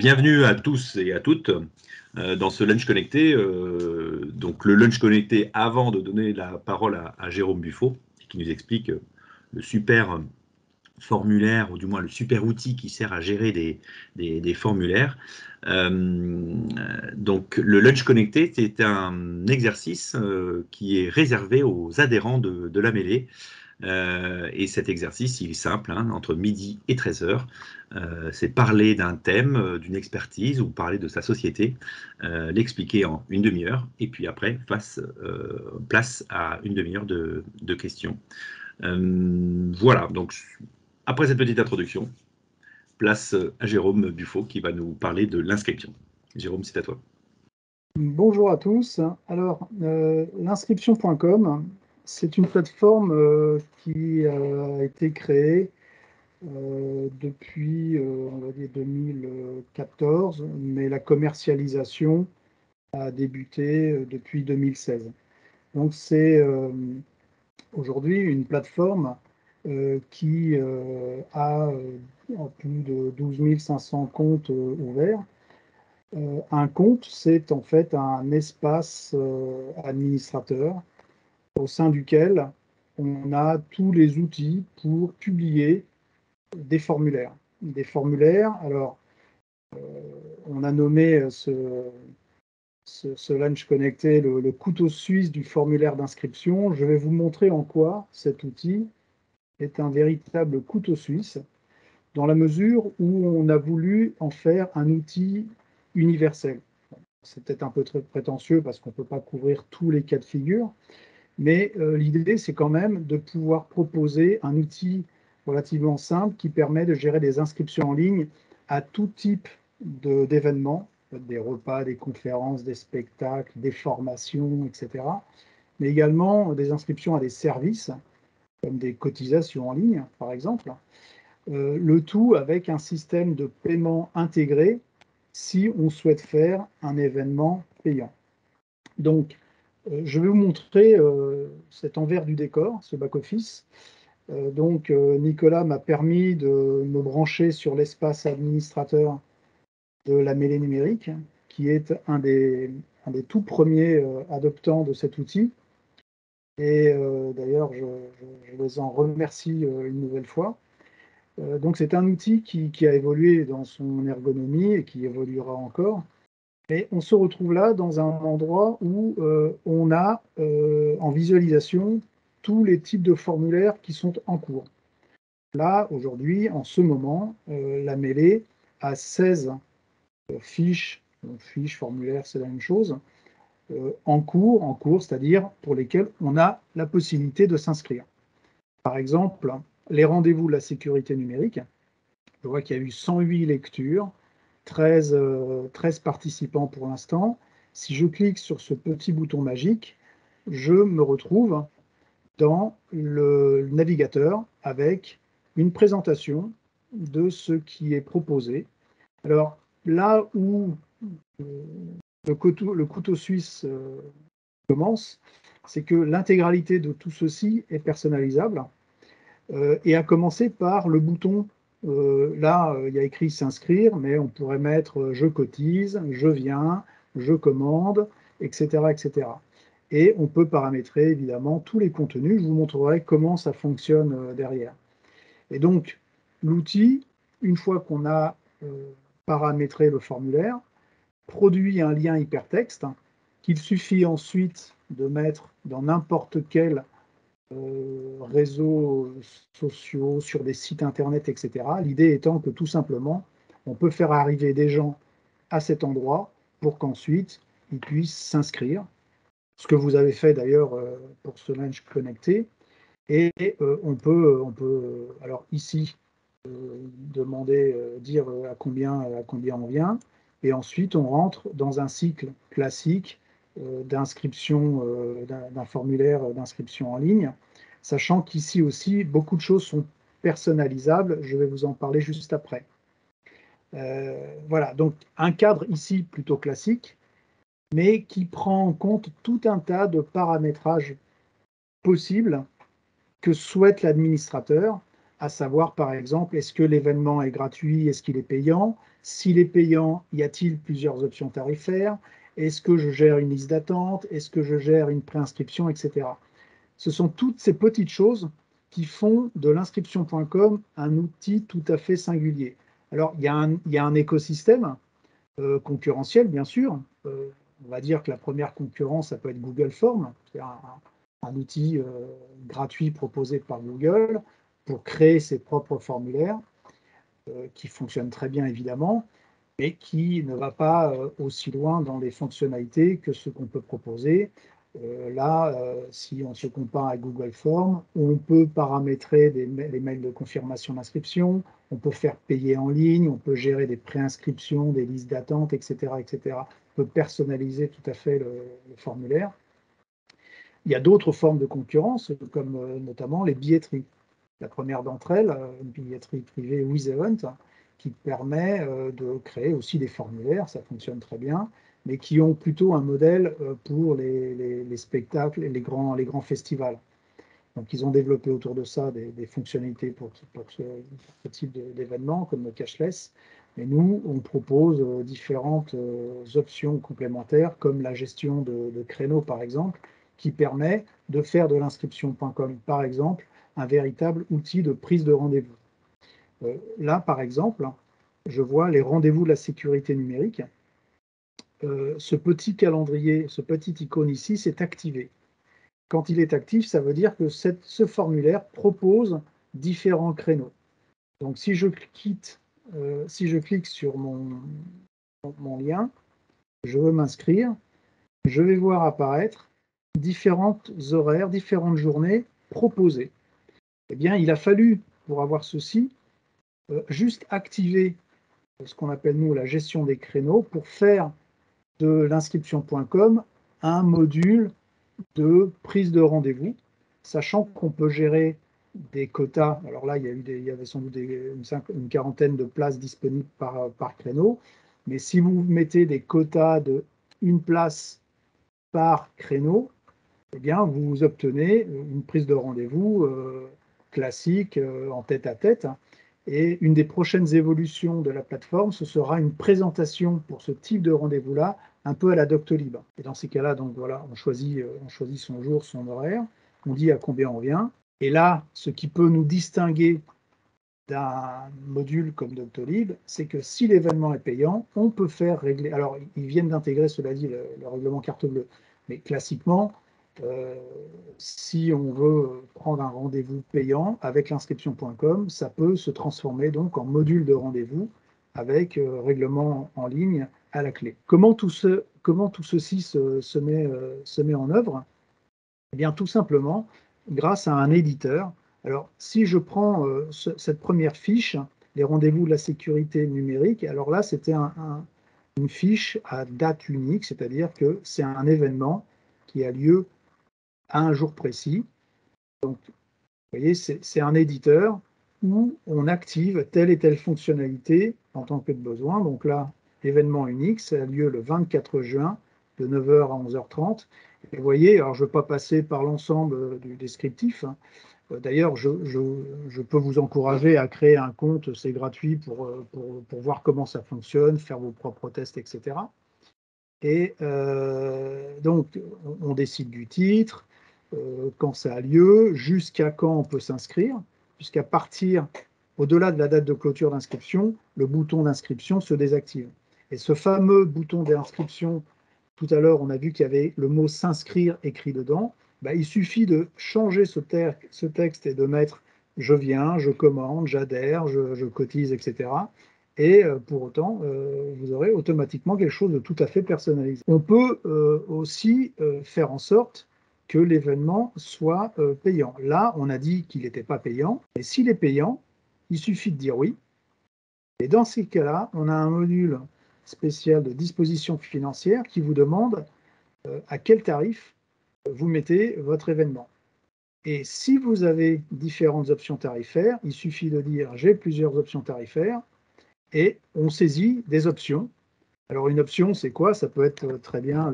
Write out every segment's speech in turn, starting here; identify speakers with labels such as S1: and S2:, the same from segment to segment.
S1: Bienvenue à tous et à toutes dans ce Lunch Connecté. Donc le Lunch Connecté, avant de donner la parole à Jérôme Buffo, qui nous explique le super formulaire, ou du moins le super outil qui sert à gérer des formulaires. Donc le Lunch Connecté, c'est un exercice qui est réservé aux adhérents de la mêlée. Et cet exercice, il est simple, hein, entre midi et 13 heures. C'est parler d'un thème, d'une expertise ou parler de sa société, l'expliquer en une demi-heure, et puis après, place à une demi-heure de questions. Voilà, donc après cette petite introduction, place à Jérôme Buffo qui va nous parler de l'inscription. Jérôme, c'est à toi.
S2: Bonjour à tous. Alors, l'inscription.com, c'est une plateforme qui a été créée depuis, on va dire, 2014, mais la commercialisation a débuté depuis 2016. Donc, c'est aujourd'hui une plateforme qui a plus de 12 500 comptes ouverts. Un compte, c'est en fait un espace administrateur au sein duquel on a tous les outils pour publier des formulaires. Des formulaires, alors on a nommé ce lunch connecté le couteau suisse du formulaire d'inscription. Je vais vous montrer en quoi cet outil est un véritable couteau suisse, dans la mesure où on a voulu en faire un outil universel. C'est peut-être un peu très prétentieux parce qu'on ne peut pas couvrir tous les cas de figure, mais l'idée, c'est quand même de pouvoir proposer un outil relativement simple qui permet de gérer des inscriptions en ligne à tout type d'événements, des repas, des conférences, des spectacles, des formations, etc. Mais également des inscriptions à des services, comme des cotisations en ligne, par exemple. Le tout avec un système de paiement intégré si on souhaite faire un événement payant. Donc, je vais vous montrer cet envers du décor, ce back-office. Nicolas m'a permis de me brancher sur l'espace administrateur de la mêlée numérique, qui est un des tout premiers adoptants de cet outil. Et d'ailleurs, je les en remercie une nouvelle fois. Donc, c'est un outil qui a évolué dans son ergonomie et qui évoluera encore. Et on se retrouve là dans un endroit où on a en visualisation tous les types de formulaires qui sont en cours. Là, aujourd'hui, en ce moment, la mêlée a 16 fiches, formulaires, c'est la même chose, en cours, c'est-à-dire pour lesquels on a la possibilité de s'inscrire. Par exemple, les rendez-vous de la sécurité numérique. Je vois qu'il y a eu 108 lectures, 13 participants pour l'instant. Si je clique sur ce petit bouton magique, je me retrouve dans le navigateur avec une présentation de ce qui est proposé. Alors là où le couteau suisse commence, c'est que l'intégralité de tout ceci est personnalisable, et à commencer par le bouton. Là, il y a écrit s'inscrire, mais on pourrait mettre je cotise, je viens, je commande, etc., etc. Et on peut paramétrer évidemment tous les contenus. Je vous montrerai comment ça fonctionne derrière. Et donc, l'outil, une fois qu'on a paramétré le formulaire, produit un lien hypertexte qu'il suffit ensuite de mettre dans n'importe quel réseaux sociaux, sur des sites internet, etc. L'idée étant que tout simplement, on peut faire arriver des gens à cet endroit pour qu'ensuite ils puissent s'inscrire. Ce que vous avez fait d'ailleurs pour ce lunch connecté. Et on peut alors ici, demander, dire à combien on vient. Et ensuite, on rentre dans un cycle classique d'inscription, d'un formulaire d'inscription en ligne, sachant qu'ici aussi, beaucoup de choses sont personnalisables. Je vais vous en parler juste après. Voilà, donc un cadre ici plutôt classique, mais qui prend en compte tout un tas de paramétrages possibles que souhaite l'administrateur à savoir par exemple, est-ce que l'événement est gratuit, est-ce qu'il est payant? S'il est payant, y a-t-il plusieurs options tarifaires? Est-ce que je gère une liste d'attente? Est-ce que je gère une préinscription, etc. Ce sont toutes ces petites choses qui font de l'inscription.com un outil tout à fait singulier. Alors, il y a un écosystème concurrentiel, bien sûr. On va dire que la première concurrence, ça peut être Google Forms, c'est un outil gratuit proposé par Google pour créer ses propres formulaires, qui fonctionne très bien évidemment, mais qui ne va pas aussi loin dans les fonctionnalités que ce qu'on peut proposer. Là, si on se compare à Google Forms, on peut paramétrer les mails de confirmation d'inscription, on peut faire payer en ligne, on peut gérer des préinscriptions, des listes d'attente, etc., etc. On peut personnaliser tout à fait le formulaire. Il y a d'autres formes de concurrence, comme notamment les billetteries. La première d'entre elles, une billetterie privée WithEvent, qui permet de créer aussi des formulaires, ça fonctionne très bien, mais qui ont plutôt un modèle pour les spectacles et les grands festivals. Donc ils ont développé autour de ça des fonctionnalités pour ce type d'événements, comme le cashless. Mais nous, on propose différentes options complémentaires, comme la gestion de créneaux, par exemple, qui permet de faire de l'inscription.com, par exemple, un véritable outil de prise de rendez-vous. Là, par exemple, je vois les rendez-vous de la sécurité numérique. Ce petit calendrier, ce petit icône ici, c'est activé. Quand il est actif, ça veut dire que ce formulaire propose différents créneaux. Donc, si je clique sur mon lien, je veux m'inscrire, je vais voir apparaître différentes horaires, différentes journées proposées. Eh bien, il a fallu, pour avoir ceci, juste activer ce qu'on appelle nous la gestion des créneaux pour faire de l'inscription.com un module de prise de rendez-vous, sachant qu'on peut gérer des quotas. Alors là, il y avait sans doute une quarantaine de places disponibles par créneau, mais si vous mettez des quotas de une place par créneau, eh bien, vous obtenez une prise de rendez-vous classique en tête-à-tête. Et une des prochaines évolutions de la plateforme, ce sera une présentation pour ce type de rendez-vous-là, un peu à la Doctolib. Et dans ces cas-là, donc voilà, on choisit son jour, son horaire, on dit à combien on vient. Et là, ce qui peut nous distinguer d'un module comme Doctolib, c'est que si l'événement est payant, on peut faire régler. Alors, ils viennent d'intégrer, cela dit, le règlement carte bleue. Mais classiquement, si on veut prendre un rendez-vous payant avec l'inscription.com, ça peut se transformer donc en module de rendez-vous avec règlement en ligne à la clé. Comment tout ceci se met en œuvre? Eh bien, tout simplement, grâce à un éditeur. Alors, si je prends cette première fiche, les rendez-vous de la sécurité numérique, alors là, c'était une fiche à date unique, c'est-à-dire que c'est un événement qui a lieu à un jour précis. Donc, vous voyez, c'est un éditeur où on active telle et telle fonctionnalité en tant que de besoin. Donc là, événement unique, ça a lieu le 24 juin de 9h à 11h30. Et vous voyez, alors je ne vais pas passer par l'ensemble du descriptif. D'ailleurs, je peux vous encourager à créer un compte, c'est gratuit pour voir comment ça fonctionne, faire vos propres tests, etc. Et donc, on décide du titre, quand ça a lieu, jusqu'à quand on peut s'inscrire, puisqu'à partir, au-delà de la date de clôture d'inscription, le bouton d'inscription se désactive. Et ce fameux bouton d'inscription, tout à l'heure, on a vu qu'il y avait le mot s'inscrire écrit dedans. Bah, il suffit de changer ce texte et de mettre je viens, je commande, j'adhère, je cotise, etc. Et pour autant, vous aurez automatiquement quelque chose de tout à fait personnalisé. On peut aussi faire en sorte que l'événement soit payant. Là, on a dit qu'il n'était pas payant, mais s'il est payant, il suffit de dire oui. Et dans ces cas-là, on a un module spécial de disposition financière qui vous demande à quel tarif vous mettez votre événement. Et si vous avez différentes options tarifaires, il suffit de dire j'ai plusieurs options tarifaires et on saisit des options. Alors une option, c'est quoi? Ça peut être très bien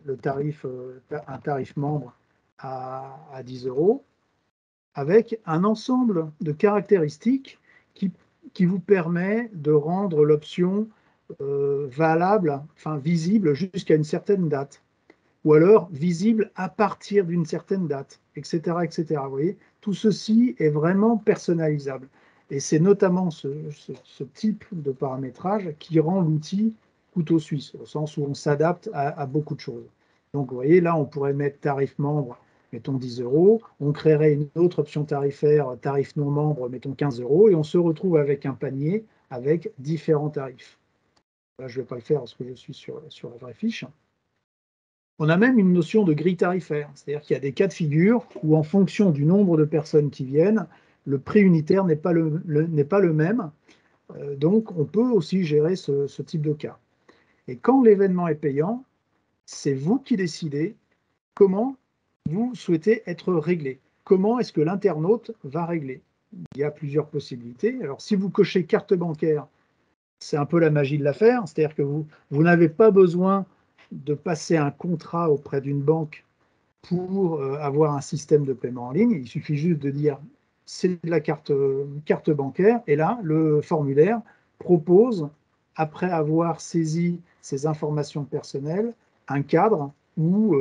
S2: un tarif membre à 10 €. avec un ensemble de caractéristiques qui vous permet de rendre l'option valable, enfin visible jusqu'à une certaine date, ou alors visible à partir d'une certaine date, etc., etc. Vous voyez, tout ceci est vraiment personnalisable. Et c'est notamment ce type de paramétrage qui rend l'outil couteau suisse, au sens où on s'adapte à beaucoup de choses. Donc, vous voyez, là, on pourrait mettre tarif membre, mettons 10 euros, on créerait une autre option tarifaire, tarif non membre, mettons 15 euros, et on se retrouve avec un panier avec différents tarifs. Là, je ne vais pas le faire parce que je suis sur la vraie fiche. On a même une notion de grille tarifaire, c'est-à-dire qu'il y a des cas de figure où en fonction du nombre de personnes qui viennent, le prix unitaire n'est pas le même. Donc on peut aussi gérer ce type de cas. Et quand l'événement est payant, c'est vous qui décidez comment vous souhaitez être réglé. Comment est-ce que l'internaute va régler? Il y a plusieurs possibilités. Alors si vous cochez carte bancaire, c'est un peu la magie de l'affaire, c'est-à-dire que vous n'avez pas besoin de passer un contrat auprès d'une banque pour avoir un système de paiement en ligne. Il suffit juste de dire c'est de la carte bancaire, et là, le formulaire propose, après avoir saisi ces informations personnelles, un cadre où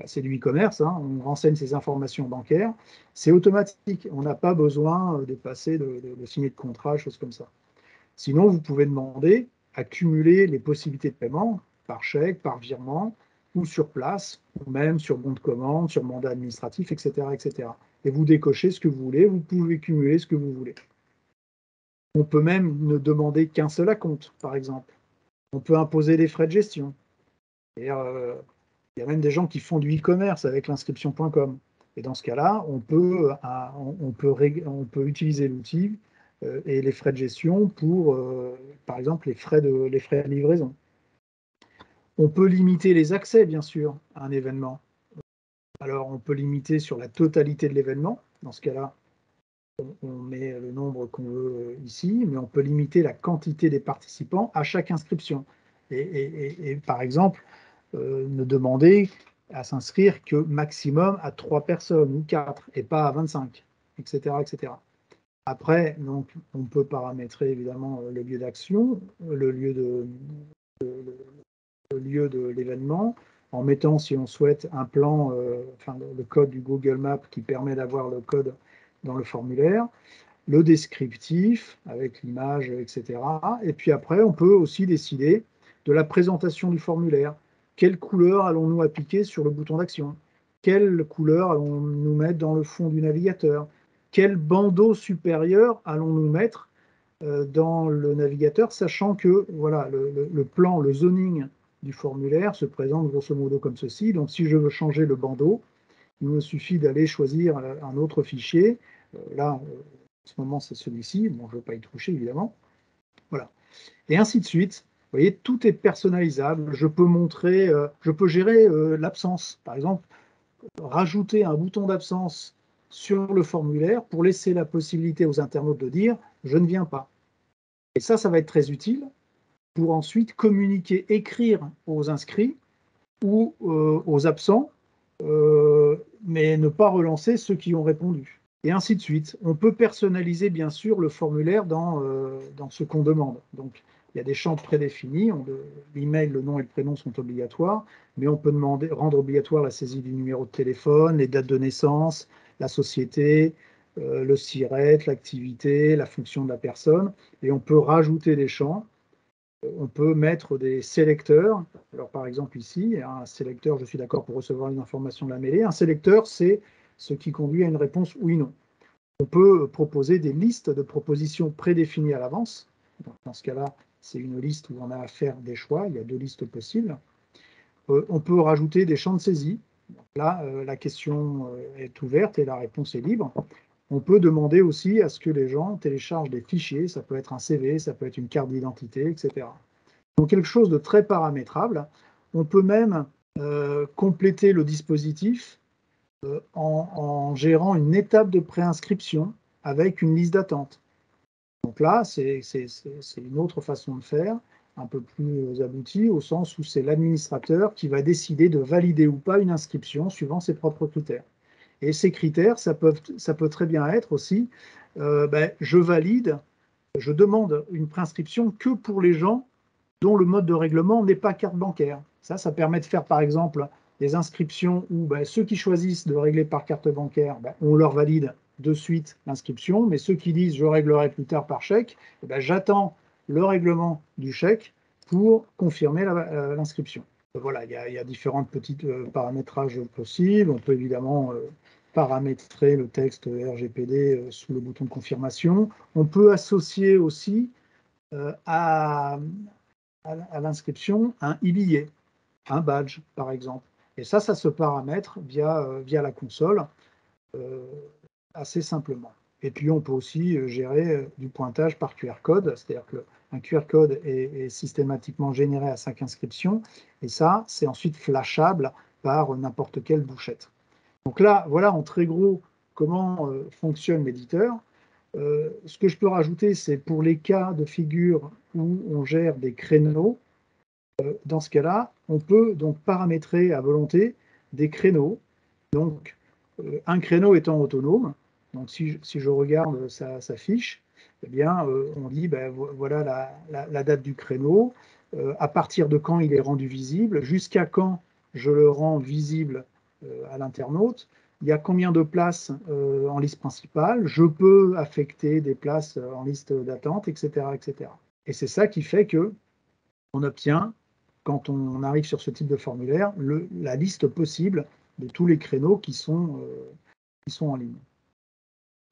S2: c'est du e-commerce, hein, on renseigne ses informations bancaires, c'est automatique, on n'a pas besoin de passer de signer de contrat, choses comme ça. Sinon, vous pouvez demander à cumuler les possibilités de paiement par chèque, par virement, ou sur place, ou même sur bon de commande, sur mandat administratif, etc., etc. Et vous décochez ce que vous voulez, vous pouvez cumuler ce que vous voulez. On peut même ne demander qu'un seul acompte, par exemple. On peut imposer des frais de gestion. Il y a même des gens qui font du e-commerce avec l'inscription.com. Et dans ce cas-là, on peut utiliser l'outil et les frais de gestion pour, par exemple, les frais de livraison. On peut limiter les accès, bien sûr, à un événement. Alors, on peut limiter sur la totalité de l'événement. Dans ce cas-là, on met le nombre qu'on veut ici, mais on peut limiter la quantité des participants à chaque inscription. Et par exemple, ne demander à s'inscrire que maximum à 3 personnes ou 4 et pas à 25, etc., etc. Après, donc, on peut paramétrer évidemment le lieu d'action, le lieu de l'événement, en mettant, si on souhaite, un plan, enfin le code du Google Maps qui permet d'avoir le code dans le formulaire, le descriptif avec l'image, etc. Et puis après, on peut aussi décider de la présentation du formulaire. Quelle couleur allons-nous appliquer sur le bouton d'action? Quelle couleur allons-nous mettre dans le fond du navigateur? Quel bandeau supérieur allons-nous mettre dans le navigateur, sachant que voilà, le plan, le zoning du formulaire se présente grosso modo comme ceci. Donc si je veux changer le bandeau, il me suffit d'aller choisir un autre fichier. Là, en ce moment, c'est celui-ci. Bon, je ne veux pas y toucher, évidemment. Voilà. Et ainsi de suite. Vous voyez, tout est personnalisable. Je peux montrer, je peux gérer l'absence. Par exemple, rajouter un bouton d'absence sur le formulaire pour laisser la possibilité aux internautes de dire « je ne viens pas ». Et ça va être très utile pour ensuite communiquer, écrire aux inscrits ou aux absents, mais ne pas relancer ceux qui ont répondu. Et ainsi de suite. On peut personnaliser bien sûr le formulaire dans ce qu'on demande. Donc il y a des champs prédéfinis, l'email, le nom et le prénom sont obligatoires, mais on peut rendre obligatoire la saisie du numéro de téléphone, les dates de naissance, la société, le SIRET, l'activité, la fonction de la personne, et on peut rajouter des champs. On peut mettre des sélecteurs. Alors, par exemple, ici, un sélecteur, je suis d'accord pour recevoir une information de la mêlée. Un sélecteur, c'est ce qui conduit à une réponse oui, non. On peut proposer des listes de propositions prédéfinies à l'avance. Dans ce cas-là, c'est une liste où on a à faire des choix. Il y a 2 listes possibles. On peut rajouter des champs de saisie. Donc là, la question est ouverte et la réponse est libre. On peut demander aussi à ce que les gens téléchargent des fichiers, ça peut être un CV, ça peut être une carte d'identité, etc. Donc quelque chose de très paramétrable. On peut même compléter le dispositif en gérant une étape de préinscription avec une liste d'attente. Donc là, c'est une autre façon de faire, un peu plus aboutie, au sens où c'est l'administrateur qui va décider de valider ou pas une inscription suivant ses propres critères. Et ces critères, ça peut très bien être aussi, je valide, je demande une prescription que pour les gens dont le mode de règlement n'est pas carte bancaire. Ça permet de faire par exemple des inscriptions où ceux qui choisissent de régler par carte bancaire, on leur valide de suite l'inscription, mais ceux qui disent je réglerai plus tard par chèque, j'attends le règlement du chèque pour confirmer l'inscription. Voilà, il y a différentes petites paramétrages possibles. On peut évidemment paramétrer le texte RGPD sous le bouton de confirmation. On peut associer aussi à l'inscription un e-billet, un badge par exemple. Et ça se paramètre via la console euh, assez simplement. Et puis on peut aussi gérer du pointage par QR code, c'est-à-dire qu'un QR code est systématiquement généré à 5 inscriptions, et ça, c'est ensuite flashable par n'importe quelle bouchette. Donc là, voilà en très gros comment fonctionne l'éditeur. Ce que je peux rajouter, c'est pour les cas de figure où on gère des créneaux, dans ce cas-là, on peut donc paramétrer à volonté des créneaux. Donc, un créneau étant autonome, donc si je regarde sa fiche, eh bien, on dit, voilà la date du créneau, à partir de quand il est rendu visible, jusqu'à quand je le rends visible à l'internaute, il y a combien de places en liste principale, je peux affecter des places en liste d'attente, etc., etc. Et c'est ça qui fait que on obtient, quand on arrive sur ce type de formulaire, la liste possible de tous les créneaux qui sont en ligne.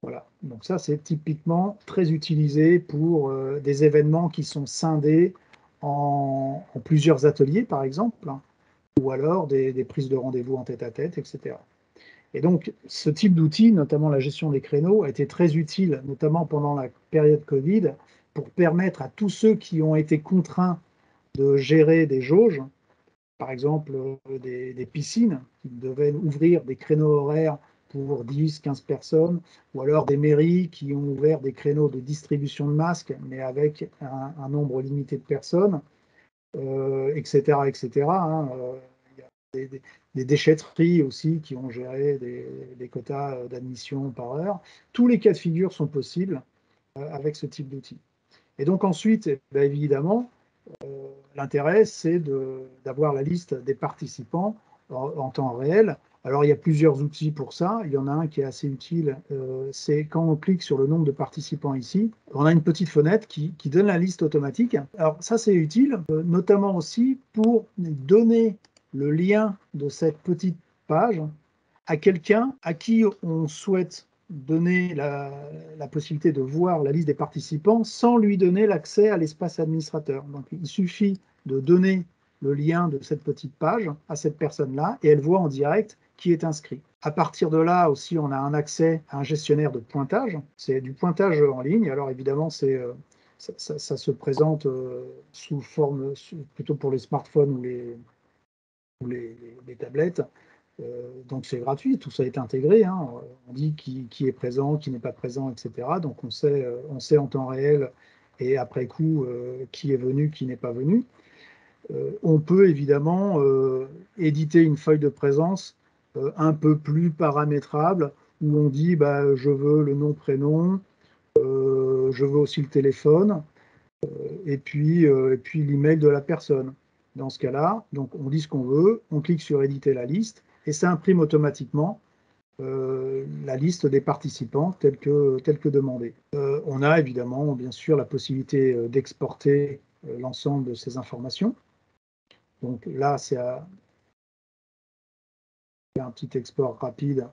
S2: Voilà, donc ça c'est typiquement très utilisé pour des événements qui sont scindés en plusieurs ateliers par exemple, hein, ou alors des prises de rendez-vous en tête-à-tête, etc. Et donc ce type d'outil, notamment la gestion des créneaux, a été très utile, notamment pendant la période Covid, pour permettre à tous ceux qui ont été contraints de gérer des jauges, par exemple des piscines qui devaient ouvrir des créneaux horaires pour 10, 15 personnes, ou alors des mairies qui ont ouvert des créneaux de distribution de masques, mais avec un nombre limité de personnes, etc. etc. Hein, il y a des déchetteries aussi qui ont géré des quotas d'admission par heure. Tous les cas de figure sont possibles avec ce type d'outil. Et donc ensuite, évidemment, l'intérêt, c'est d'avoir la liste des participants en temps réel. Alors, il y a plusieurs outils pour ça. Il y en a un qui est assez utile, c'est quand on clique sur le nombre de participants ici, on a une petite fenêtre qui donne la liste automatique. Alors, ça, c'est utile, notamment aussi pour donner le lien de cette petite page à quelqu'un à qui on souhaite donner la possibilité de voir la liste des participants sans lui donner l'accès à l'espace administrateur. Donc il suffit de donner le lien de cette petite page à cette personne-là et elle voit en direct qui est inscrit. À partir de là aussi, on a un accès à un gestionnaire de pointage. C'est du pointage en ligne. Alors évidemment, ça se présente sous forme, plutôt pour les smartphones ou les tablettes. Donc c'est gratuit, tout ça est intégré. Hein. On dit qui est présent, qui n'est pas présent, etc. Donc on sait en temps réel et après coup qui est venu, qui n'est pas venu. On peut évidemment éditer une feuille de présence un peu plus paramétrable où on dit je veux le nom, prénom, je veux aussi le téléphone et puis l'email de la personne. Dans ce cas-là, donc on dit ce qu'on veut, on clique sur éditer la liste et ça imprime automatiquement la liste des participants telle que demandé. On a évidemment, bien sûr, la possibilité d'exporter l'ensemble de ces informations. Donc là, c'est un petit export rapide.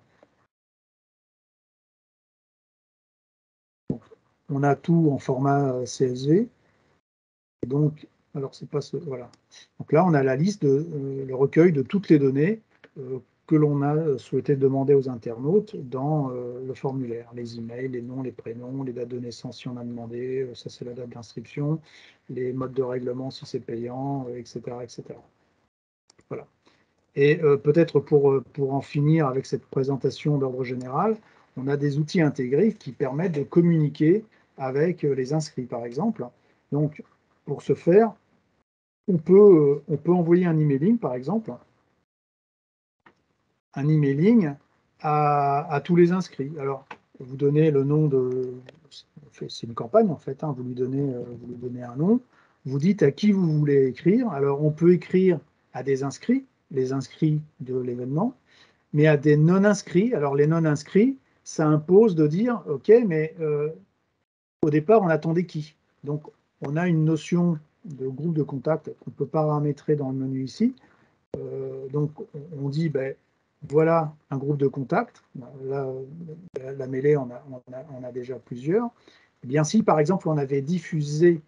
S2: Donc, on a tout en format CSV. Et donc, alors c'est pas ce, voilà. Donc là, on a la liste le recueil de toutes les données que l'on a souhaité demander aux internautes dans le formulaire. Les emails, les noms, les prénoms, les dates de naissance si on a demandé, ça c'est la date d'inscription, les modes de règlement si c'est payant, etc., etc. Voilà. Et peut-être pour en finir avec cette présentation d'ordre général, on a des outils intégrés qui permettent de communiquer avec les inscrits, par exemple. Donc, pour ce faire, on peut envoyer un emailing, par exemple, un emailing à tous les inscrits. Alors, vous donnez le nom de... C'est une campagne, en fait, hein, vous lui donnez un nom. Vous dites à qui vous voulez écrire. Alors, on peut écrire à des inscrits, les inscrits de l'événement, mais à des non-inscrits. Alors, les non-inscrits, ça impose de dire, OK, mais au départ, on attendait qui? Donc, on a une notion de groupe de contact qu'on ne peut pas paramétrer dans le menu ici. Donc, on dit, ben, voilà un groupe de contact. Là, la mêlée, on a déjà plusieurs. Eh bien, si, par exemple, on avait diffusé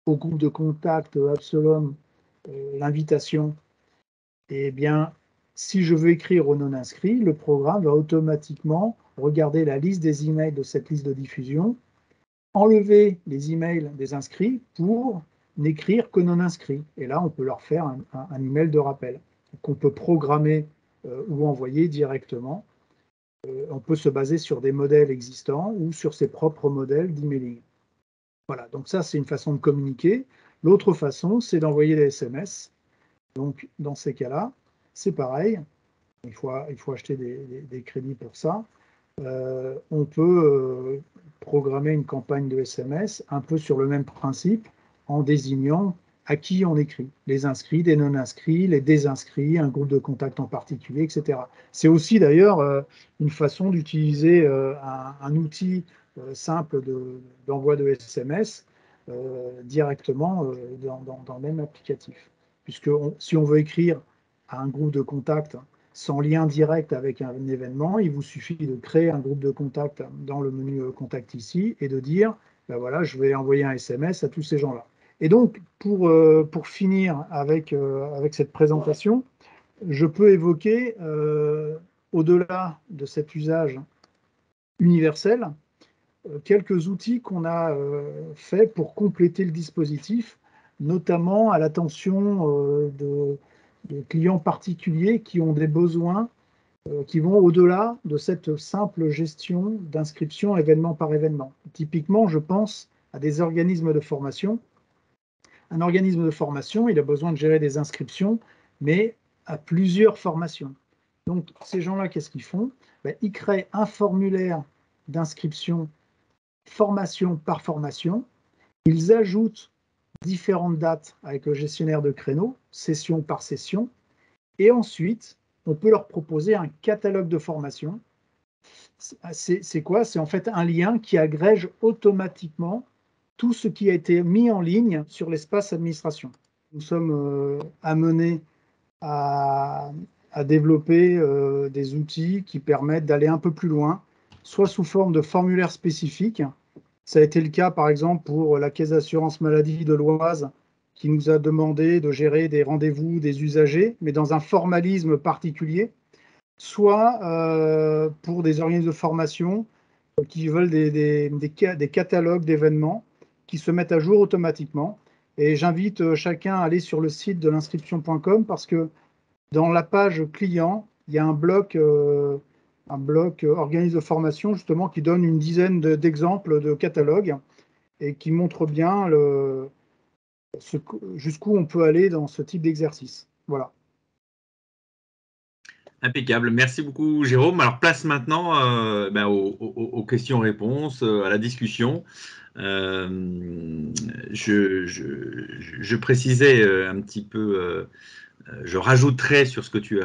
S2: au groupe de contact Absolum l'invitation, eh bien, si je veux écrire aux non-inscrits, le programme va automatiquement regarder la liste des emails de cette liste de diffusion, enlever les emails des inscrits pour n'écrire que non-inscrits. Et là, on peut leur faire un email de rappel qu'on peut programmer ou envoyer directement. On peut se baser sur des modèles existants ou sur ses propres modèles d'emailing. Voilà, donc ça, c'est une façon de communiquer. L'autre façon, c'est d'envoyer des SMS. Donc, dans ces cas-là, c'est pareil. Il faut acheter des crédits pour ça. On peut programmer une campagne de SMS un peu sur le même principe en désignant à qui on écrit. Les inscrits, des non-inscrits, les désinscrits, un groupe de contact en particulier, etc. C'est aussi d'ailleurs une façon d'utiliser un outil simple d'envoi de SMS directement dans le même applicatif. Puisque si on veut écrire à un groupe de contact sans lien direct avec un événement, il vous suffit de créer un groupe de contact dans le menu contact ici et de dire, ben voilà, je vais envoyer un SMS à tous ces gens-là. Et donc, pour finir avec cette présentation, je peux évoquer, au-delà de cet usage universel, quelques outils qu'on a faits pour compléter le dispositif, notamment à l'attention de clients particuliers qui ont des besoins qui vont au-delà de cette simple gestion d'inscription événement par événement. Typiquement, je pense à des organismes de formation. Un organisme de formation, il a besoin de gérer des inscriptions, mais à plusieurs formations. Donc, ces gens-là, qu'est-ce qu'ils font? Ben, ils créent un formulaire d'inscription formation par formation. Ils ajoutent différentes dates avec le gestionnaire de créneaux, session par session, et ensuite, on peut leur proposer un catalogue de formation. C'est quoi? C'est en fait un lien qui agrège automatiquement tout ce qui a été mis en ligne sur l'espace administration. Nous sommes amenés à développer des outils qui permettent d'aller un peu plus loin, soit sous forme de formulaires spécifiques. Ça a été le cas, par exemple, pour la Caisse d'assurance maladie de l'Oise, qui nous a demandé de gérer des rendez-vous des usagers, mais dans un formalisme particulier, soit pour des organismes de formation qui veulent des catalogues d'événements qui se mettent à jour automatiquement. Et j'invite chacun à aller sur le site de l'inscription.com parce que dans la page client, il y a un bloc organisme de formation justement qui donne une dizaine d'exemples de catalogues et qui montre bien jusqu'où on peut aller dans ce type d'exercice. Voilà.
S1: Impeccable. Merci beaucoup, Jérôme. Alors, place maintenant aux questions-réponses, à la discussion. Je précisais un petit peu je rajouterais sur ce que tu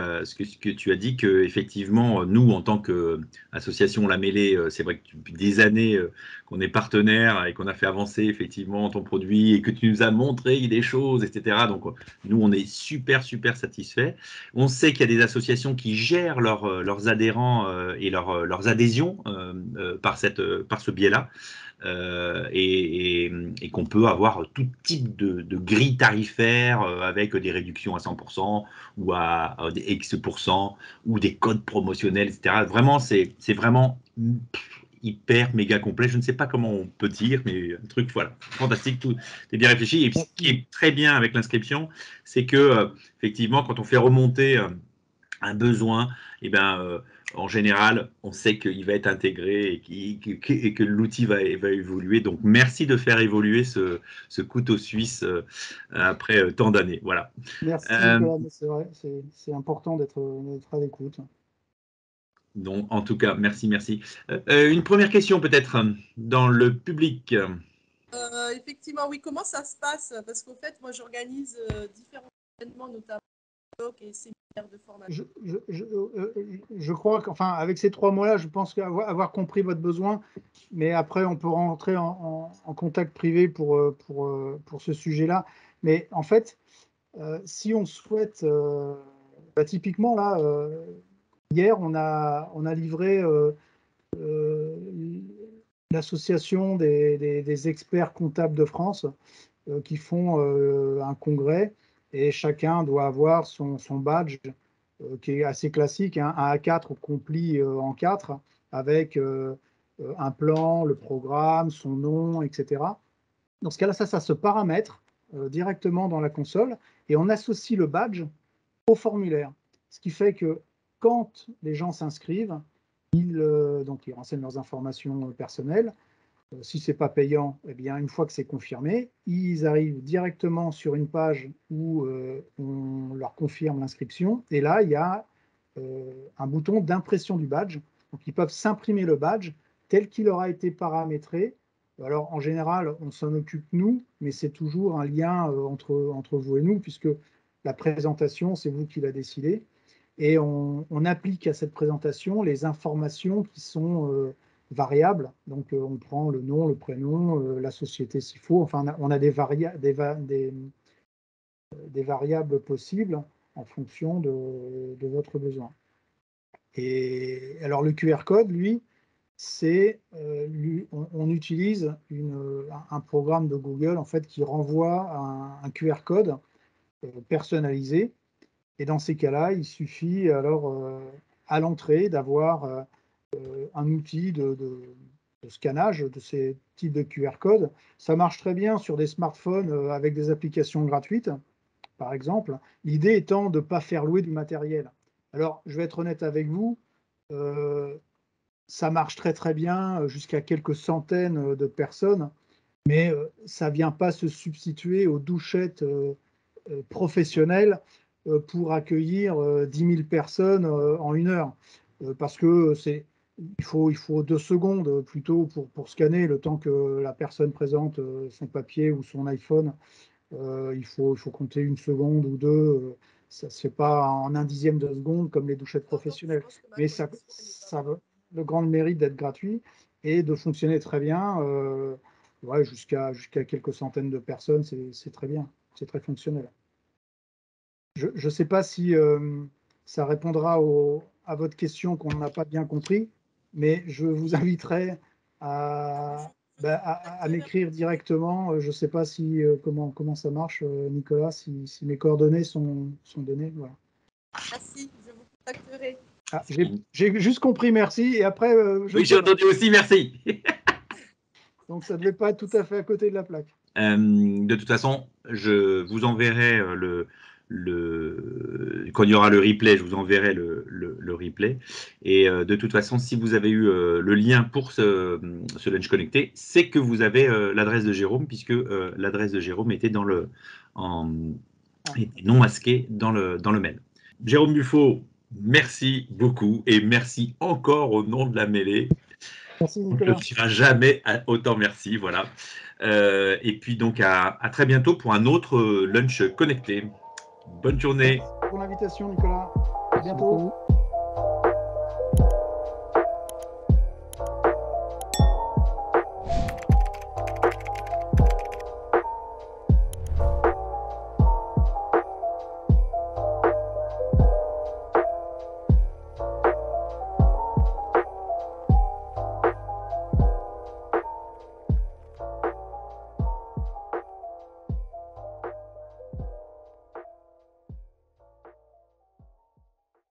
S1: as dit que effectivement nous en tant qu'association La Mêlée, c'est vrai que depuis des années qu'on est partenaire et qu'on a fait avancer effectivement ton produit et que tu nous as montré des choses, etc. Donc nous on est super satisfaits. On sait qu'il y a des associations qui gèrent leurs adhérents et leurs adhésions par ce biais-là. Et qu'on peut avoir tout type de grille tarifaire avec des réductions à 100% ou à des X% ou des codes promotionnels, etc. Vraiment, c'est vraiment hyper méga complet. Je ne sais pas comment on peut dire, mais un truc, voilà, fantastique, tout est bien réfléchi. Et ce qui est très bien avec l'inscription, c'est que effectivement, quand on fait remonter un besoin, et en général, on sait qu'il va être intégré et que l'outil va évoluer. Donc, merci de faire évoluer ce couteau suisse après tant d'années. Voilà.
S2: Merci Nicolas, mais c'est vrai, c'est important d'être à l'écoute.
S1: Donc, en tout cas, merci, merci. Une première question peut-être dans le public.
S3: Effectivement, oui, comment ça se passe? Parce qu'en fait, moi, j'organise différents événements, notamment et séminaires de formation.
S2: Je crois qu'enfin, avec ces 3 mots-là, je pense avoir compris votre besoin, mais après, on peut rentrer en contact privé pour ce sujet-là. Mais en fait, si on souhaite, typiquement là, hier, on a livré l'association des experts comptables de France qui font un congrès et chacun doit avoir son badge qui est assez classique, hein, un A4 qu'on plie en 4 avec un plan, le programme, son nom, etc. Dans ce cas-là, ça se paramètre directement dans la console et on associe le badge au formulaire. Ce qui fait que quand les gens s'inscrivent, ils renseignent leurs informations personnelles. Si ce n'est pas payant, eh bien, une fois que c'est confirmé, ils arrivent directement sur une page où on leur confirme l'inscription. Et là, il y a un bouton d'impression du badge. Donc, ils peuvent s'imprimer le badge tel qu'il aura été paramétré. Alors, en général, on s'en occupe nous, mais c'est toujours un lien entre vous et nous, puisque la présentation, c'est vous qui la décidez. Et on applique à cette présentation les informations qui sont variables. Donc, on prend le nom, le prénom, la société s'il faut. Enfin, on a des variables possibles en fonction de votre besoin. Et alors, le QR code, lui, on utilise un programme de Google en fait, qui renvoie un QR code personnalisé. Et dans ces cas-là, il suffit alors à l'entrée d'avoir un outil de scannage de ces types de QR codes. Ça marche très bien sur des smartphones avec des applications gratuites, par exemple. L'idée étant de ne pas faire louer du matériel. Alors, je vais être honnête avec vous, ça marche très très bien jusqu'à quelques centaines de personnes, mais ça ne vient pas se substituer aux douchettes professionnelles pour accueillir 10 000 personnes en 1 heure. Parce que il faut 2 secondes plutôt pour scanner le temps que la personne présente son papier ou son iPhone. Il faut compter 1 seconde ou 2. Ça ne se fait pas en 1/10 de seconde comme les douchettes professionnelles. Mais le grand mérite d'être gratuit et de fonctionner très bien. Jusqu'à quelques centaines de personnes, c'est très bien. C'est très fonctionnel. Je ne sais pas si ça répondra à votre question qu'on n'a pas bien compris, mais je vous inviterai à m'écrire directement. Je ne sais pas comment ça marche, Nicolas, si mes coordonnées sont données. Voilà.
S3: Merci, je vous contacterai.
S2: Ah, j'ai juste compris, merci. Et après,
S1: oui, j'ai entendu aussi, merci.
S2: Donc, ça ne devait pas être tout à fait à côté de la plaque.
S1: De toute façon, je vous enverrai quand il y aura le replay, je vous enverrai le replay. Et de toute façon, si vous avez eu le lien pour ce Lunch Connecté, c'est que vous avez l'adresse de Jérôme, puisque l'adresse de Jérôme était était non masquée dans le mail. Jérôme Buffo, merci beaucoup et merci encore au nom de la mêlée.
S2: Merci, Nicolas.
S1: On ne le dira jamais autant merci, voilà. Et puis donc à très bientôt pour un autre lunch connecté. Bonne journée.
S2: Merci pour l'invitation, Nicolas. À bientôt.